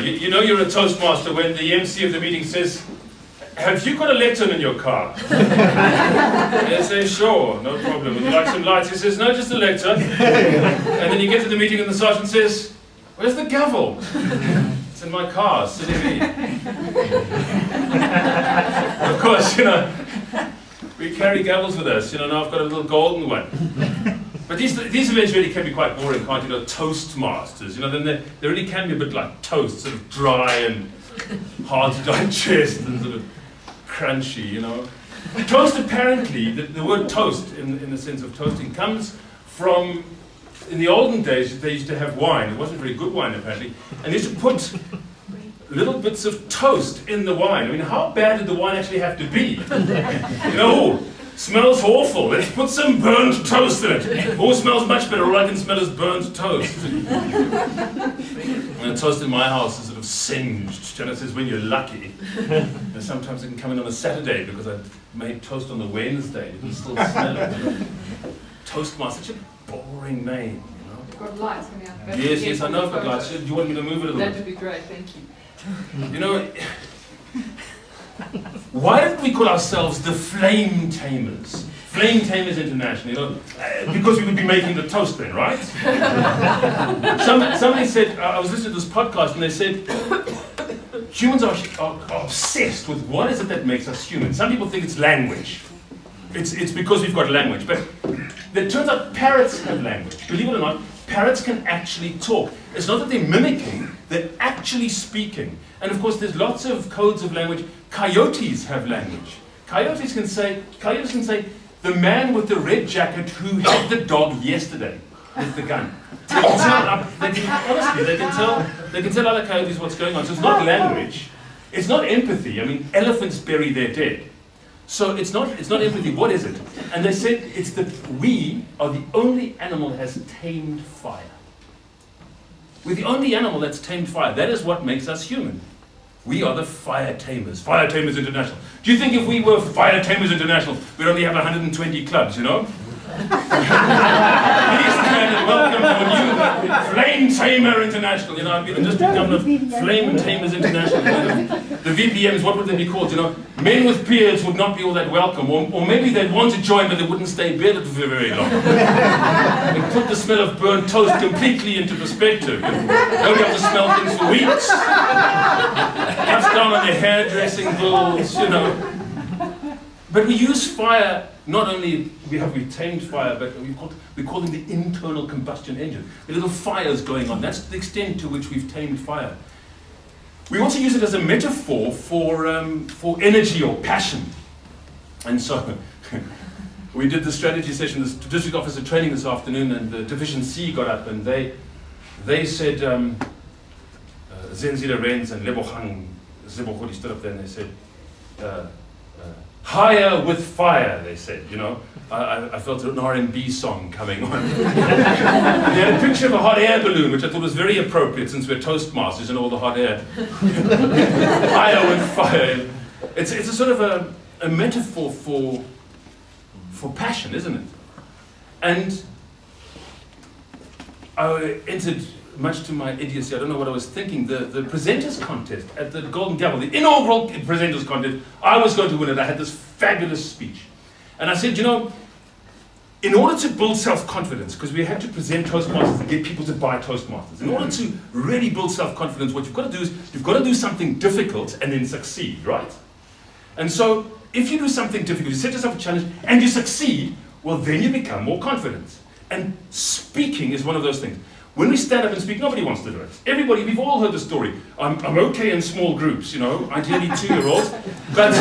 You know you're a Toastmaster when the MC of the meeting says, "Have you got a lectern in your car?" They say, "Sure, no problem. Would you like some lights?" He says, "No, just a lectern." And then you get to the meeting and the sergeant says, "Where's the gavel?" "It's in my car, silly me." Of course, we carry gavels with us. Now I've got a little golden one. But these events really can be quite boring, can't you? Toastmasters, then they really can be a bit like toast, sort of dry and hard to digest and sort of crunchy, Toast, apparently, the word toast, in the sense of toasting, comes from, in the olden days, they used to have wine. It wasn't very good wine, apparently. And they used to put little bits of toast in the wine. I mean, how bad did the wine actually have to be? Smells awful. Let's put some burnt toast in it. Oh, smells much better. All I can smell is burnt toast. And the toast in my house is sort of singed. Jenna says, when you're lucky. And sometimes it can come in on a Saturday because I made toast on the Wednesday. You can still smell it. Toastmaster, such a boring name. You've got lights coming out. Yes, I know I've got lights. Do you want me to move it a little bit? That would be great, thank you. Why did we call ourselves the Flametamers? Flametamers International, because we would be making the toast then, right? Somebody said, I was listening to this podcast and they said, humans are obsessed with what is it that makes us human. Some people think it's language. It's because we've got language. But it turns out parrots have language. Believe it or not, parrots can actually talk. It's not that they're mimicking, they're actually speaking. And of course, there's lots of codes of language. Coyotes have language. Coyotes can say, the man with the red jacket who had the dog yesterday with the gun. They can tell other coyotes what's going on. So it's not language. It's not empathy. I mean, elephants bury their dead. So it's not empathy. What is it? And they said it's that we are the only animal that has tamed fire. We're the only animal that's tamed fire. That is what makes us human. We are the Fire Tamers. Fire Tamers International. Do you think if we were Fire Tamers International, we'd only have 120 clubs, Please stand and welcome to a new Flame Tamer International. I've just become the Flame Tamers International. The VPMs, what would they be called? Men with beards would not be all that welcome, or maybe they'd want to join, but they wouldn't stay bearded for very long. They put the smell of burnt toast completely into perspective. Don't have to smell things for weeks. Cuts down on their hairdressing bills, But we use fire. Not only have we tamed fire, but we call them the internal combustion engine. The little fires going on. That's the extent to which we've tamed fire. We also use it as a metaphor for energy or passion. And so we did the strategy session, the district officer training this afternoon, and the Division C got up and they said, Zenzile Renz and Lebogang Zebohodi stood up there and they said, higher with fire, they said, I felt an R&B song coming on. They had a picture of a hot air balloon, which I thought was very appropriate since we're Toastmasters and all the hot air. Higher with fire. It's a sort of a metaphor for passion, isn't it? And I entered, much to my idiocy, I don't know what I was thinking, the presenters contest at the Golden Gavel, the inaugural presenters contest. I was going to win it. I had this fabulous speech. And I said, in order to build self-confidence, because we had to present Toastmasters and get people to buy Toastmasters, in order to really build self-confidence, what you've got to do is you've got to do something difficult and then succeed, right? And so if you do something difficult, you set yourself a challenge and you succeed, well, then you become more confident. And speaking is one of those things. When we stand up and speak, nobody wants to do it. Everybody, we've all heard the story. I'm okay in small groups, ideally 2-year-olds. But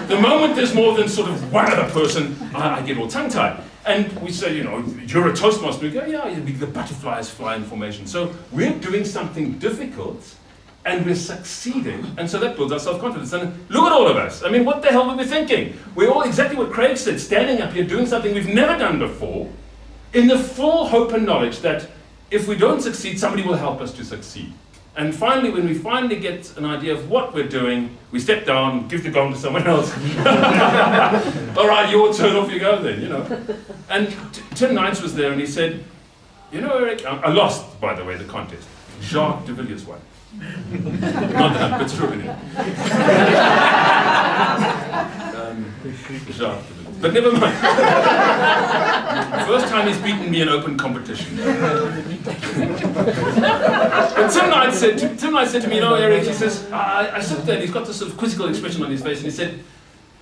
the moment there's more than sort of one other person, I get all tongue-tied. And we say, you're a Toastmaster. We go, yeah, the butterflies fly in formation. So we're doing something difficult, and we're succeeding. And so that builds our self-confidence. And look at all of us. I mean, what the hell were we thinking? We're all exactly what Craig said, standing up here doing something we've never done before, in the full hope and knowledge that if we don't succeed, somebody will help us to succeed. And finally, when we finally get an idea of what we're doing, we step down, give the gong to someone else. All right, your turn, off you go then, And Tim Knights was there and he said, You know, Eric, I lost, by the way, the contest. Jacques de Villiers won. Not that, but true. Jacques de Villiers. But never mind. First time he's beaten me in open competition. But Tim Knight said to me, you know, Eric, he says, I sit there and he's got this sort of quizzical expression on his face, and he said,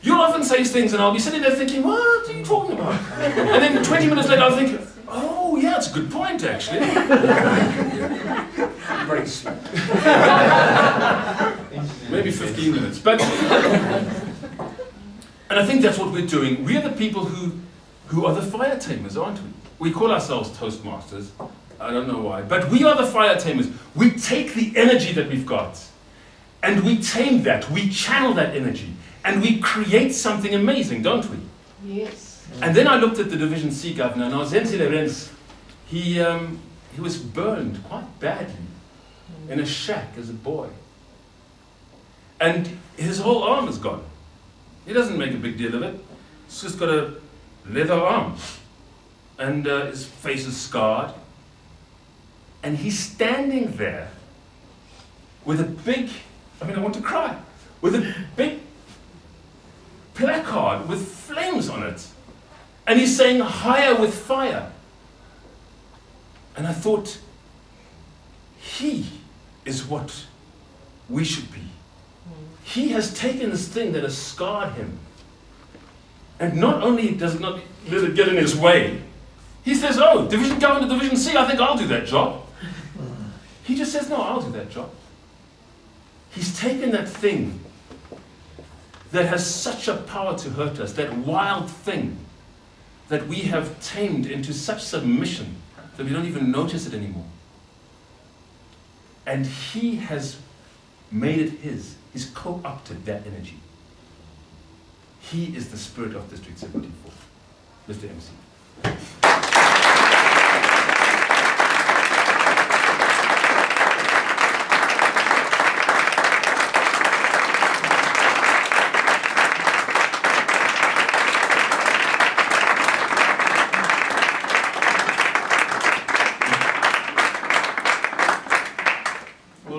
you'll often say things and I'll be sitting there thinking, what are you talking about? And then 20 minutes later I'll think, oh yeah, it's a good point actually. Very slow. Maybe 15 minutes. But and I think that's what we're doing. We are the people who are the fire tamers, aren't we? We call ourselves Toastmasters. I don't know why. But we are the fire tamers. We take the energy that we've got and we tame that. We channel that energy and we create something amazing, don't we? Yes. And then I looked at the Division C governor, and Zenzi Lorenz, he was burned quite badly in a shack as a boy. And his whole arm is gone. He doesn't make a big deal of it. He's just got a leather arm. And his face is scarred. And he's standing there with a big, I want to cry, with a big placard with flames on it. And he's saying, higher with fire. And I thought, he is what we should be. He has taken this thing that has scarred him. And not only does it not let it get in his way, he says, oh, Division Governor, Division C, I think I'll do that job. He just says, no, I'll do that job. He's taken that thing that has such a power to hurt us, that wild thing that we have tamed into such submission that we don't even notice it anymore. And he has made it his. He's co-opted that energy. He is the spirit of District 74. Mr. MC.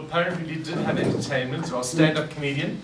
Apparently we did have entertainment, so our stand-up comedian.